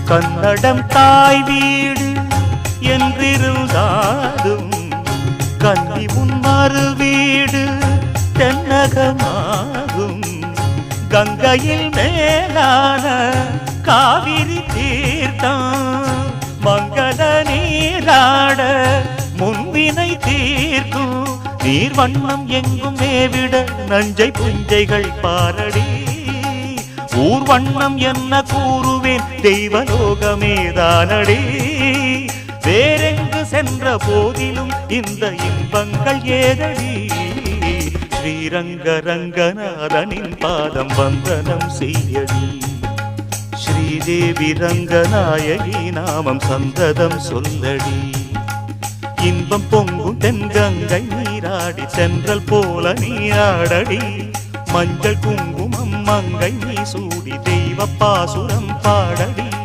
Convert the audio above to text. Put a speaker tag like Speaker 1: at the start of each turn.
Speaker 1: கன்னடம் தாய் வீடு என்றிருந்தாலும் கன்னி உன் மறு வீடு தென்னகமாகும். கங்கையில் மேலான காவிரி தீர்த்தம் மங்கள நீராட முன்வினை தீர்க்கும். நீர் வண்ணம் எங்கும் மேவிட நஞ்சை புஞ்சைகள் பாரடி. ஊர் வண்ணம் என்ன கூறுவேன் தெய்வலோகமேதானடி. வேறெங்கு சென்ற போதிலும் இந்த இன்பங்கள் ஏதடி. ஸ்ரீரங்க ரங்கநாதனின் பாதம் வந்தனம் செய்யடி. ஸ்ரீதேவி ரங்கநாயகி நாமம் சந்ததம் சொல்லடி. இன்பம் பொங்கும் தென்கங்கை நீராடி சென்றல் போல நீராடடி. மஞ்சள் குங்குமம் மங்கை நீ சூடி தெய்வ பாசுரம் பாடடி.